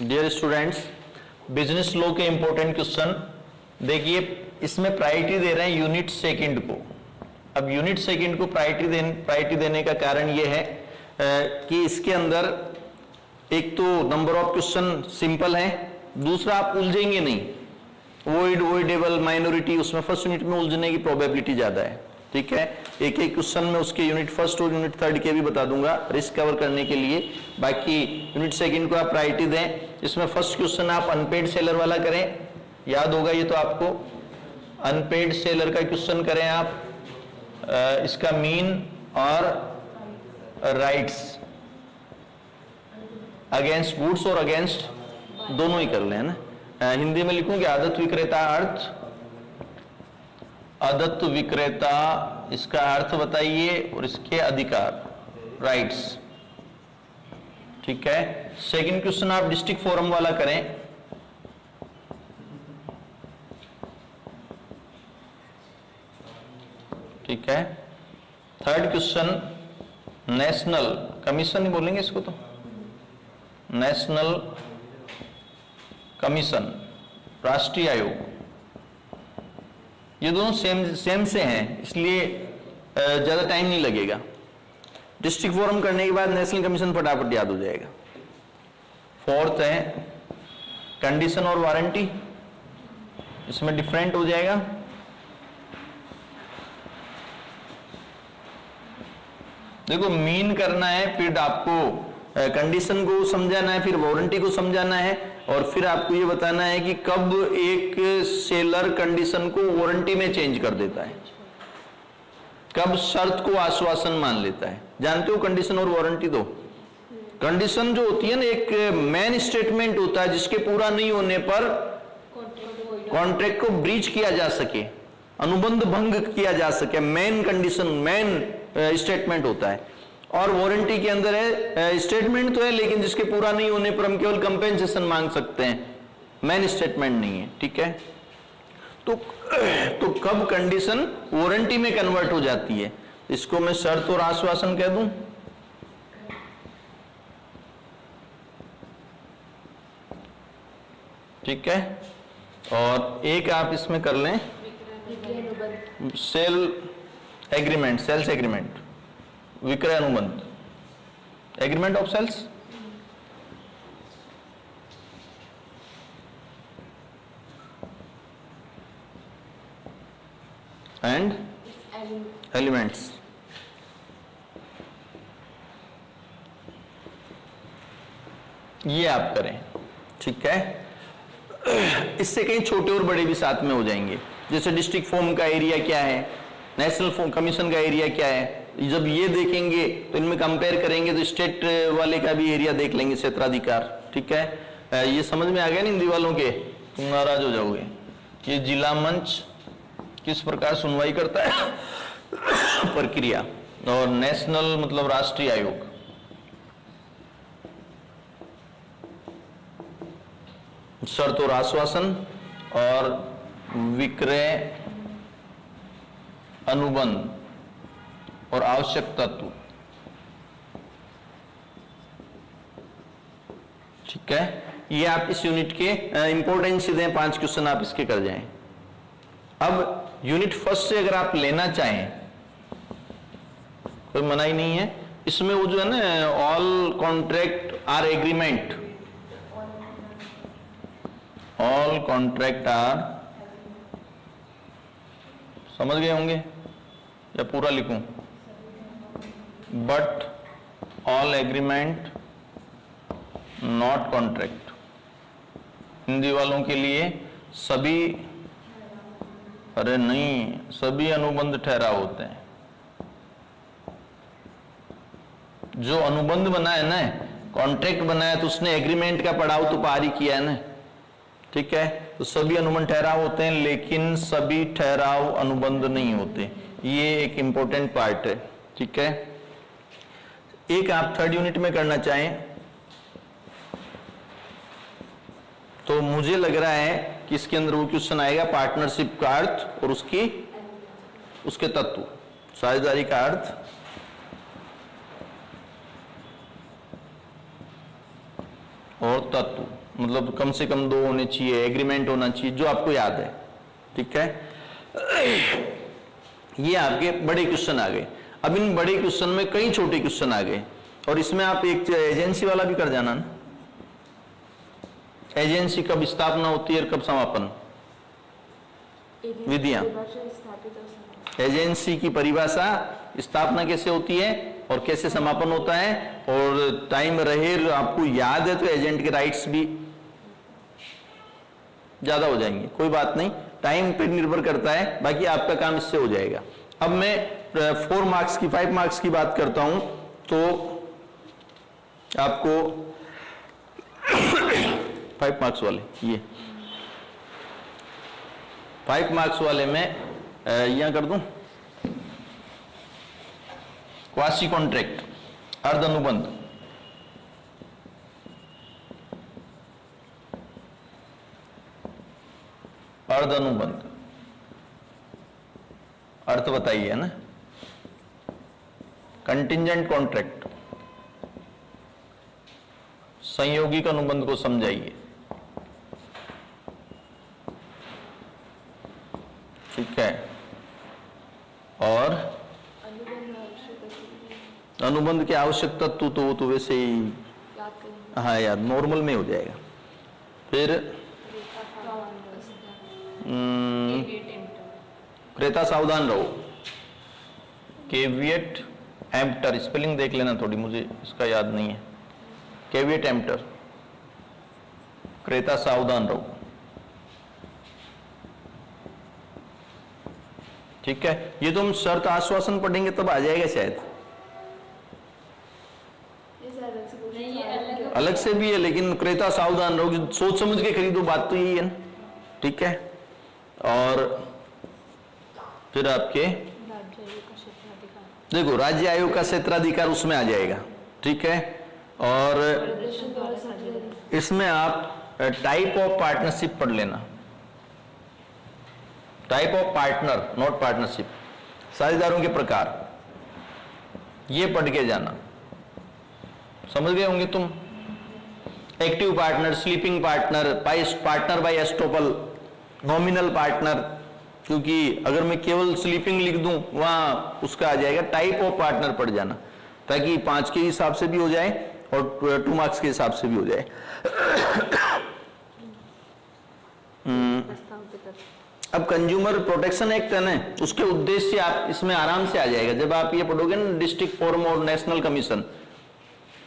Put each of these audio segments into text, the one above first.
Dear students, business law के important question देखिए। इसमें प्रायोरिटी दे रहे हैं यूनिट सेकंड को। अब यूनिट सेकंड को प्रायोरिटी देने का कारण यह है कि इसके अंदर एक तो नंबर ऑफ क्वेश्चन सिंपल है, दूसरा आप उलझेंगे नहीं। वॉइड, वॉइडेबल, माइनॉरिटी, उसमें फर्स्ट यूनिट में उलझने की प्रोबेबिलिटी ज्यादा है। ठीक है, एक एक क्वेश्चन में उसके यूनिट फर्स्ट और यूनिट थर्ड के भी बता दूंगा रिस्क कवर करने के लिए। बाकी यूनिट सेकंड को आप प्रायोरिटी दें। इसमें फर्स्ट क्वेश्चन आप अनपेड सेलर वाला करें, याद होगा ये तो आपको। अनपेड सेलर का क्वेश्चन करें आप, इसका मीन और राइट्स अगेंस्ट गुड्स और अगेंस्ट दोनों ही कर लें ना। हिंदी में लिखूं कि आदत विक्रेता अर्थ, आदत विक्रेता इसका अर्थ बताइए और इसके अधिकार, राइट्स। ठीक है, सेकंड क्वेश्चन आप डिस्ट्रिक्ट फोरम वाला करें। ठीक है, थर्ड क्वेश्चन नेशनल कमीशन ही बोलेंगे इसको, तो नेशनल कमीशन, राष्ट्रीय आयोग। ये दोनों सेम से हैं, इसलिए ज्यादा टाइम नहीं लगेगा। डिस्ट्रिक्ट फोरम करने के बाद नेशनल कमीशन फटाफट याद हो जाएगा। फोर्थ है कंडीशन और वारंटी, इसमें डिफरेंट हो जाएगा। देखो, मीन करना है, फिर आपको कंडीशन को समझाना है, फिर वारंटी को समझाना है, और फिर आपको ये बताना है कि कब एक सेलर कंडीशन को वारंटी में चेंज कर देता है, कब शर्त को आश्वासन मान लेता है। जानते हो कंडीशन और वारंटी? दो कंडीशन जो होती है ना, एक मेन स्टेटमेंट होता है जिसके पूरा नहीं होने पर कॉन्ट्रैक्ट को ब्रीच किया जा सके, अनुबंध भंग किया जा सके, मेन कंडीशन, मेन स्टेटमेंट होता है। और वारंटी के अंदर है स्टेटमेंट तो है, लेकिन जिसके पूरा नहीं होने पर हम केवल कंपेंसेशन मांग सकते हैं, मेन स्टेटमेंट नहीं है। ठीक है, तो कब कंडीशन वारंटी में कन्वर्ट हो जाती है, इसको मैं शर्त और आश्वासन कह दूं। ठीक है, और एक आप इसमें कर लें सेल एग्रीमेंट, सेल्स एग्रीमेंट, विक्रय अनुबंध, agreement of sales. And elements. ये आप करें। ठीक है, इससे कहीं छोटे और बड़े भी साथ में हो जाएंगे। जैसे डिस्ट्रिक्ट फॉर्म का एरिया क्या है, नेशनल फॉर्म कमीशन का एरिया क्या है, जब ये देखेंगे तो इनमें कंपेयर करेंगे तो स्टेट वाले का भी एरिया देख लेंगे, क्षेत्राधिकार। ठीक है, ये समझ में आ गया ना हिंदी वालों के? तुम नाराज हो जाओगे। ये जिला मंच किस प्रकार सुनवाई करता है प्रक्रिया, और नेशनल मतलब राष्ट्रीय आयोग। शर्त और आश्वासन और विक्रय अनुबंध और आवश्यक तत्व। ठीक है, ये आप इस यूनिट के इंपॉर्टेंस से दें, 5 क्वेश्चन आप इसके कर जाएं। अब यूनिट फर्स्ट से अगर आप लेना चाहें, कोई मनाही नहीं है। इसमें वो जो है ना, all contract are agreement, all contract are, समझ गए होंगे या पूरा लिखूं? But all agreement not contract. Hindi वालों के लिए सभी, अरे नहीं, सभी अनुबंध ठहराव होते हैं। जो अनुबंध बना है ना, कॉन्ट्रैक्ट बना है, तो उसने एग्रीमेंट का पड़ाव तो पार ही किया है ना। ठीक है, तो सभी अनुबंध ठहराव होते हैं, लेकिन सभी ठहराव अनुबंध नहीं होते। ये एक इंपॉर्टेंट पार्ट है। ठीक है, एक आप थर्ड यूनिट में करना चाहें तो मुझे लग रहा है कि इसके अंदर वो क्वेश्चन आएगा, पार्टनरशिप का अर्थ और उसके तत्व, साझेदारी का अर्थ और तत्व, मतलब कम से कम 2 होने चाहिए, एग्रीमेंट होना चाहिए, जो आपको याद है, ठीक है। ये आपके बड़े क्वेश्चन आ गए। अब इन बड़े क्वेश्चन में कई छोटे क्वेश्चन आ गए, और इसमें आप एक एजेंसी वाला भी कर जाना ना, एजेंसी कब स्थापना होती है और कब समापन, विधियां, एजेंसी की परिभाषा, स्थापना कैसे होती है और कैसे समापन होता है, और टाइम रहे आपको याद है तो एजेंट के राइट्स भी ज्यादा हो जाएंगे, कोई बात नहीं, टाइम पे निर्भर करता है, बाकी आपका काम इससे हो जाएगा। अब मैं 4 मार्क्स की 5 मार्क्स की बात करता हूं, तो आपको 5 मार्क्स वाले, ये 5 मार्क्स वाले में यहां कर दूं, क्वासी कॉन्ट्रैक्ट, अर्ध अनुबंध, अर्ध अनुबंध, अर्थ बताइए ना, कंटिंजेंट कॉन्ट्रैक्ट, संयोगिक अनुबंध को समझाइए, ठीक है। और अनुबंध के आवश्यक तत्व तो वो तो वैसे ही, हाँ यार, नॉर्मल में हो जाएगा। फिर क्रेता सावधान रहो, केविएट एम्प्टर, स्पेलिंग देख लेना थोड़ी, मुझे इसका याद नहीं है, केविएट एम्प्टर, क्रेता सावधान रहो, ठीक है। ये तो हम शर्त आश्वासन पढ़ेंगे तब आ जाएगा शायद, अलग से भी है, लेकिन क्रेता सावधान रहो, सोच समझ के खरीदो, बात तो यही है ना, ठीक है। और फिर आपके देखो राज्य आयोग का क्षेत्राधिकार उसमें आ जाएगा, ठीक है। और इसमें आप टाइप ऑफ पार्टनरशिप पढ़ लेना, type of partner not partnership, साझेदारों के प्रकार, ये पढ़ के जाना, समझ गए होंगे तुम। Active partner, sleeping partner, partner by estoppel, nominal partner, क्योंकि अगर मैं केवल स्लीपिंग लिख दूं वहां उसका आ जाएगा, टाइप ऑफ पार्टनर पढ़ जाना, ताकि 5 के हिसाब से भी हो जाए और 2 मार्क्स के हिसाब से भी हो जाए। अब कंज्यूमर प्रोटेक्शन एक्ट है ना, उसके उद्देश्य आप इसमें आराम से आ जाएगा, जब आप ये पढ़ोगे ना डिस्ट्रिक्ट फोरम और नेशनल कमीशन,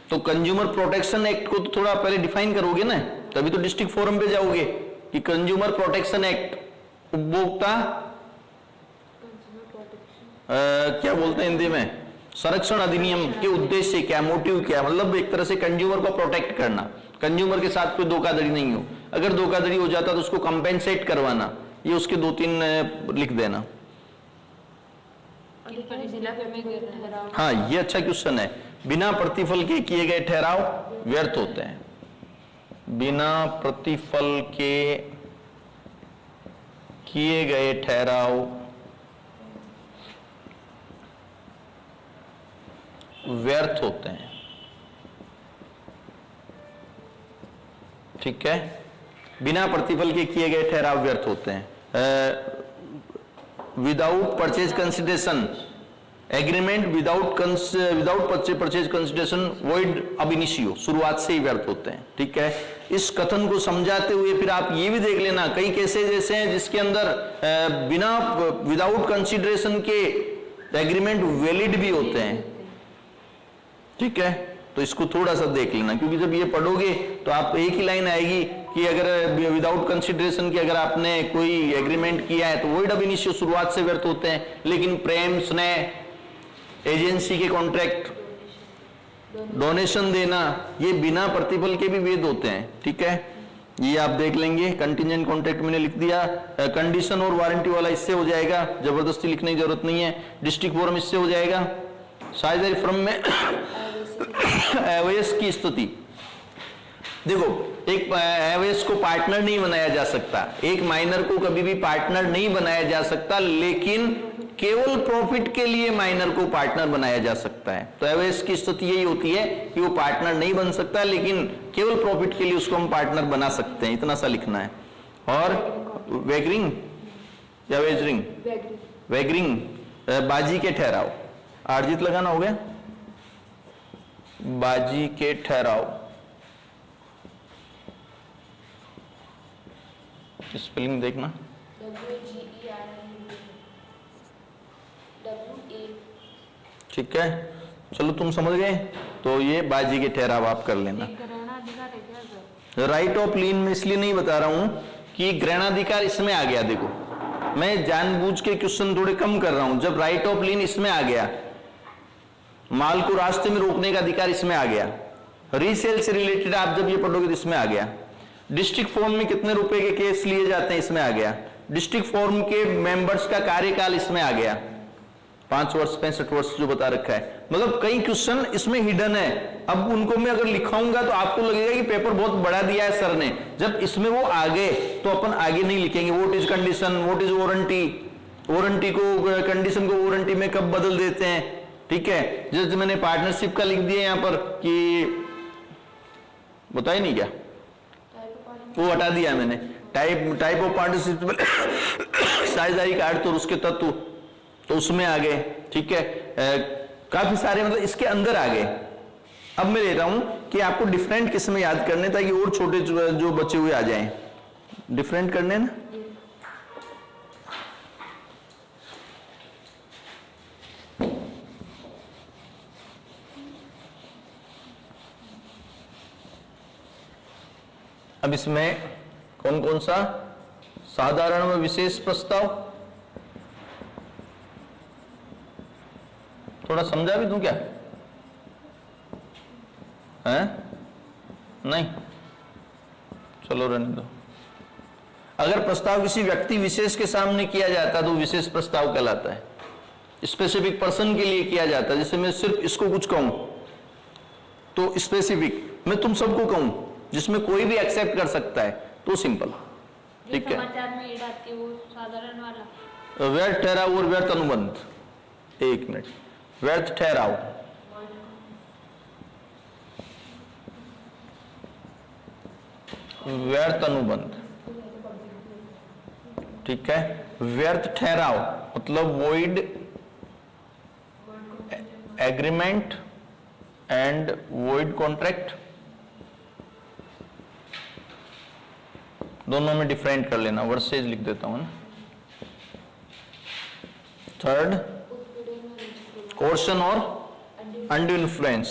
तो कंज्यूमर प्रोटेक्शन एक्ट को तो थोड़ा पहले डिफाइन करोगे ना, तभी तो डिस्ट्रिक्ट फोरम पे जाओगे कि कंज्यूमर प्रोटेक्शन एक्ट, उपभोक्ता क्या बोलते हैं हिंदी में, संरक्षण अधिनियम के उद्देश्य क्या, मोटिव क्या, मतलब एक तरह से कंज्यूमर को प्रोटेक्ट करना, कंज्यूमर के साथ कोई धोखाधड़ी नहीं हो, अगर धोखाधड़ी हो जाता तो उसको कंपेंसेट करवाना, ये उसके 2-3 लिख देना। हाँ, ये अच्छा क्वेश्चन है। बिना प्रतिफल के किए गए ठहराव व्यर्थ होते हैं, बिना प्रतिफल के किए गए ठहराव व्यर्थ होते हैं, ठीक है। बिना प्रतिफल के किए गए ठहराव व्यर्थ होते हैं। Without purchase consideration agreement, without purchase consideration void अब इनिशियो, शुरुआत से ही व्यर्थ होते हैं, ठीक है। इस कथन को समझाते हुए फिर आप ये भी देख लेना, कई केसेस ऐसे हैं जिसके अंदर बिना विदाउट कंसिडरेशन के एग्रीमेंट वैलिड भी होते हैं, ठीक है। तो इसको थोड़ा सा देख लेना, क्योंकि जब ये पढ़ोगे तो आप एक ही लाइन आएगी कि अगर विदाउट कंसिडरेशन की अगर आपने कोई एग्रीमेंट किया है तो वॉइड अब इनिशियो, शुरुआत से व्यर्थ होते हैं। लेकिन प्रेम, स्नेह, एजेंसी के कॉन्ट्रैक्ट, डोनेशन देना, ये बिना प्रतिफल के भी वैध होते हैं, ठीक है। ये आप देख लेंगे। कंटिजेंट कॉन्ट्रैक्ट मैंने लिख दिया, कंडीशन और वारंटी वाला इससे हो जाएगा, जबरदस्ती लिखने की जरूरत नहीं है। डिस्ट्रिक्ट फोरम इससे हो जाएगा। साझेदारी फर्म में एवएस की स्थिति, देखो एक एवएस को पार्टनर नहीं बनाया जा सकता, एक माइनर को कभी भी पार्टनर नहीं बनाया जा सकता, लेकिन केवल प्रॉफिट के लिए माइनर को पार्टनर बनाया जा सकता है। तो एवरेज की स्थिति यही होती है कि वो पार्टनर नहीं बन सकता, लेकिन केवल प्रॉफिट के लिए उसको हम पार्टनर बना सकते हैं, इतना सा लिखना है। और वेगरिंग या वेजरिंग, वेगरिंग बाजी के ठहराव, आर्जित लगाना हो गया, बाजी के ठहराव, स्पेलिंग देखना, ठीक है। चलो तुम समझ गए, तो ये बाजी के ठहराव आप कर लेना। राइट ऑफ लीन में इसलिए नहीं बता रहा हूं कि ग्रहणाधिकार इसमें आ गया। देखो मैं जानबूझ के क्वेश्चन थोड़े कम कर रहा हूं। जब राइट ऑफ लीन इसमें आ गया, माल को रास्ते में रोकने का अधिकार इसमें आ गया, रीसेल से रिलेटेड आप जब ये पढ़ोगे तो इसमें आ गया, डिस्ट्रिक्ट फॉर्म में कितने रुपए के केस लिए जाते हैं इसमें आ गया, डिस्ट्रिक्ट फॉर्म के मेंबर्स का कार्यकाल इसमें आ गया, 5 वर्ष 65 वर्ष जो बता रखा है। मतलब कई क्वेश्चन इसमें हिडन है। अब उनको मैं अगर लिखाऊंगा तो आपको लगेगा कि पेपर बहुत बड़ा दिया है सर ने। जब इसमें वो आ गए तो अपन आगे नहीं लिखेंगे। What is condition, what is warranty, warranty को कंडीशन को वारंटी में कब बदल देते हैं, ठीक है। जैसे मैंने पार्टनरशिप का लिख दिया यहां पर कि बताया नहीं क्या, वो हटा दिया मैंने। टाइप ऑफ पार्टनरशिप साझेदारी का अर्थ और उसके तत्व, तो उसमें आ गए, ठीक है। काफी सारे मतलब इसके अंदर आ गए। अब मैं ले रहा हूं कि आपको डिफरेंट किस्में याद करने ताकि और छोटे जो बचे हुए आ जाएं। डिफरेंट करने ना, अब इसमें कौन कौन सा, साधारण व विशेष प्रस्ताव, थोड़ा समझा भी दूं क्या है? नहीं, चलो रहने दो। अगर प्रस्ताव किसी व्यक्ति विशेष के सामने किया जाता है तो विशेष प्रस्ताव कहलाता है। स्पेसिफिक पर्सन के लिए किया जाता है। जैसे मैं सिर्फ इसको कुछ कहूं तो स्पेसिफिक, मैं तुम सबको कहूं जिसमें कोई भी एक्सेप्ट कर सकता है तो सिंपल, ठीक है। समाचार में एड आती है वो साधारण वाला। व्यर्थ ठहराव और व्यर्थ अनुबंध, एक मिनट, व्यर्थ ठहराव, व्यर्थ अनुबंध, ठीक है। व्यर्थ ठहराव मतलब void agreement and void contract, दोनों में डिफरेंट कर लेना, वर्सेज लिख देता हूं ना। थर्ड, कोर्शन और अनड्यू इन्फ्लुएंस,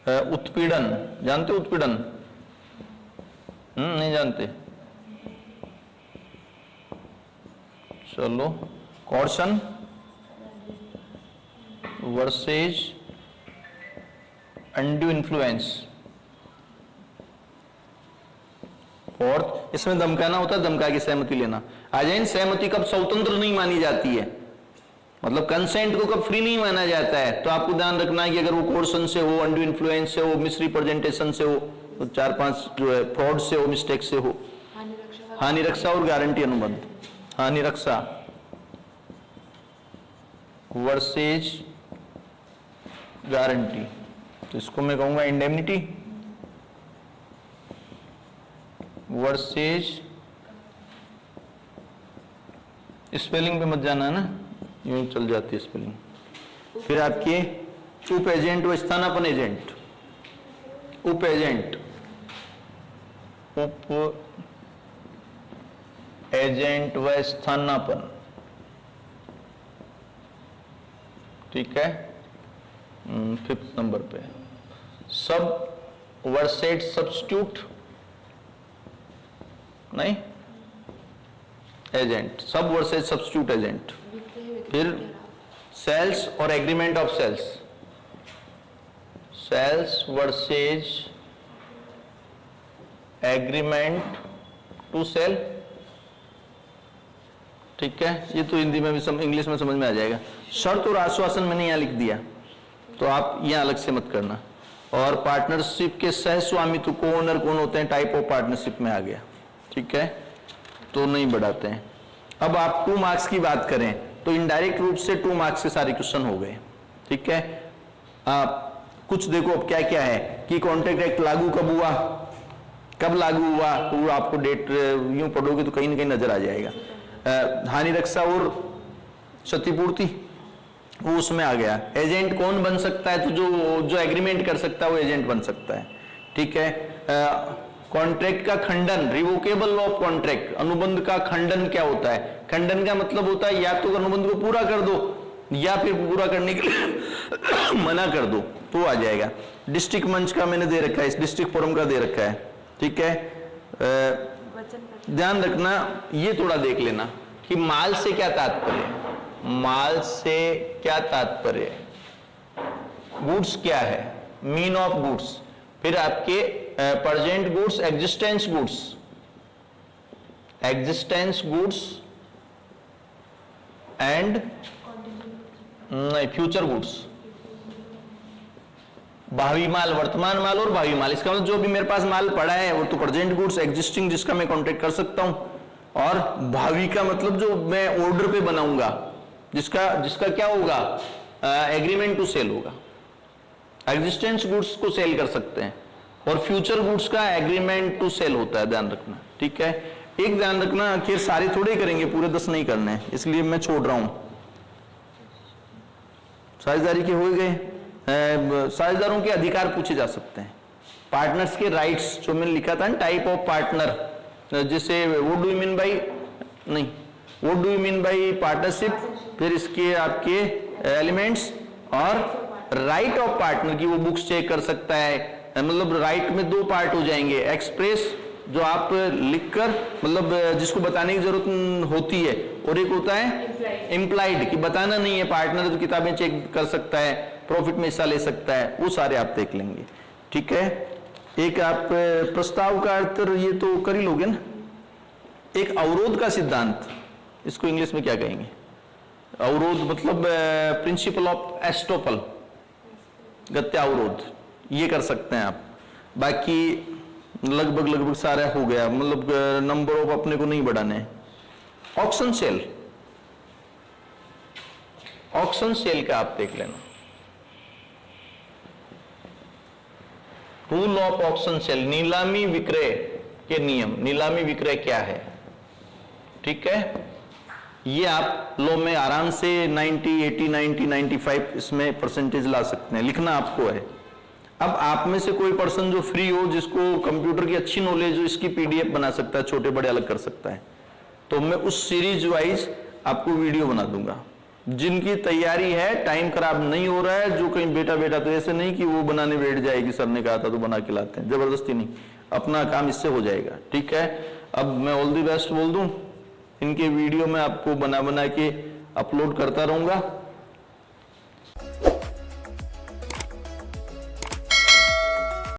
उत्पीड़न, जानते हो उत्पीड़न? नहीं जानते, चलो। Coercion versus undue influence. Fourth, इसमें धमकाना होता है, धमका की सहमति लेना। अजैन सहमति कब स्वतंत्र नहीं मानी जाती है, मतलब कंसेंट को कब फ्री नहीं माना जाता है, तो आपको ध्यान रखना है कि अगर वो कोर्सन से हो, अनड्यू इन्फ्लुएंस से हो, मिसरिप्रेजेंटेशन से हो, तो 4-5 जो है फ्रॉड से हो, मिस्टेक से हो, हानि रक्षा और गारंटी अनुबंध। हानि रक्षा वर्सेज गारंटी, तो इसको मैं कहूंगा इंडेमनिटी वर्सेज, स्पेलिंग पे मत जाना है ना, यूं चल जाती है स्पेलिंग। फिर आपके उप एजेंट व स्थानापन्न एजेंट, उप एजेंट, उप एजेंट व स्थानापन्न, ठीक है। 5th नंबर पे सब वर्सेट सब्स्टिट्यूट, नहीं, agent, sub versus substitute agent. फिर सेल्स और agreement of sales, sales versus agreement to sale, ठीक है। ये तो हिंदी में भी इंग्लिश में समझ में आ जाएगा। शर्त और आश्वासन मैंने यहां लिख दिया, तो आप यहां अलग से मत करना। और पार्टनरशिप के सह स्वामित्व को ओनर कौन होते हैं, टाइप ऑफ पार्टनरशिप में आ गया, ठीक है, तो नहीं बढ़ाते हैं। अब आप 2 मार्क्स की बात करें तो इनडायरेक्ट रूप से 2 मार्क्स के सारे क्वेश्चन हो गए। ठीक है, कुछ देखो अब क्या क्या है कि कॉन्ट्रैक्ट एक्ट लागू कब हुआ, कब लागू हुआ, तो वो आपको डेट यूं पढ़ोगे तो कहीं ना कहीं नजर आ जाएगा। हानि रक्षा और क्षतिपूर्ति वो उसमें आ गया। एजेंट कौन बन सकता है, तो जो एग्रीमेंट कर सकता है वो एजेंट बन सकता है। ठीक है, कॉन्ट्रैक्ट का खंडन, रिवोकेबल लॉ ऑफ कॉन्ट्रैक्ट, अनुबंध का खंडन क्या होता है? खंडन का मतलब होता है या तो अनुबंध को पूरा कर दो या फिर पूरा करने के लिए मना कर दो, तो आ जाएगा। डिस्ट्रिक्ट मंच का मैंने दे रखा है, इस डिस्ट्रिक्ट फोरम का दे रखा है। ठीक है, ध्यान रखना, ये थोड़ा देख लेना कि माल से क्या तात्पर्य है, माल से क्या तात्पर्य है, गुड्स क्या है, मीन ऑफ गुड्स, फिर आपके present goods, existence goods, existence goods and future goods, भावी माल, वर्तमान माल और भावी माल। इसका मतलब जो भी मेरे पास माल पड़ा है वो तो प्रेजेंट गुड्स, एग्जिस्टिंग जिसका मैं कॉन्ट्रैक्ट कर सकता हूं, और भावी का मतलब जो मैं ऑर्डर पे बनाऊंगा, जिसका क्या होगा, एग्रीमेंट टू सेल होगा। एग्जिस्टेंस गुड्स को सेल कर सकते हैं और फ्यूचर गुड्स का एग्रीमेंट टू सेल होता है, ध्यान रखना। ठीक है, एक ध्यान रखना, आखिर सारे थोड़े करेंगे, पूरे 10 नहीं करने हैं, इसलिए मैं छोड़ रहा हूं। साझेदारी के हो गए, साझेदारों के अधिकार पूछे जा सकते हैं। पार्टनर्स के राइट्स जो मैंने लिखा था, टाइप ऑफ पार्टनर, जैसे what do you mean by, नहीं, what do you mean by partnership, फिर इसके आपके एलिमेंट्स और राइट ऑफ पार्टनर की वो बुक्स चेक कर सकता है। मतलब राइट में 2 पार्ट हो जाएंगे, एक्सप्रेस जो आप लिखकर मतलब जिसको बताने की जरूरत होती है, और एक होता है इम्प्लाइड कि बताना नहीं है, पार्टनर तो किताबें चेक कर सकता है, प्रॉफिट में हिस्सा ले सकता है, वो सारे आप देख लेंगे। ठीक है, एक आप प्रस्ताव का अर्थ ये तो कर ही लोगे ना। एक अवरोध का सिद्धांत, इसको इंग्लिश में क्या कहेंगे, अवरोध मतलब प्रिंसिपल ऑफ एस्टोपल, गत्यावरोध, ये कर सकते हैं आप। बाकी लगभग सारा हो गया, मतलब नंबर ऑफ अपने को नहीं बढ़ाने हैं। ऑक्शन सेल, ऑक्शन सेल का आप देख लेना, रूल ऑफ ऑक्शन सेल, नीलामी विक्रय के नियम, नीलामी विक्रय क्या है। ठीक है, ये आप लो में आराम से 90, 80, 90, 95 इसमें परसेंटेज ला सकते हैं, लिखना आपको है। अब आप में से कोई पर्सन जो फ्री हो, जिसको कंप्यूटर की अच्छी नॉलेज हो, इसकी पीडीएफ बना सकता है, छोटे बड़े अलग कर सकता है, तो मैं उस सीरीज वाइज आपको वीडियो बना दूंगा। जिनकी तैयारी है, टाइम खराब नहीं हो रहा है, जो कहीं बेटा तो ऐसे नहीं कि वो बनाने बैठ जाएगी, सर ने कहा था तो बना के लाते हैं, जबरदस्ती नहीं, अपना काम इससे हो जाएगा। ठीक है, अब मैं ऑल द बेस्ट बोल दूं, इनके वीडियो में आपको बना के अपलोड करता रहूंगा।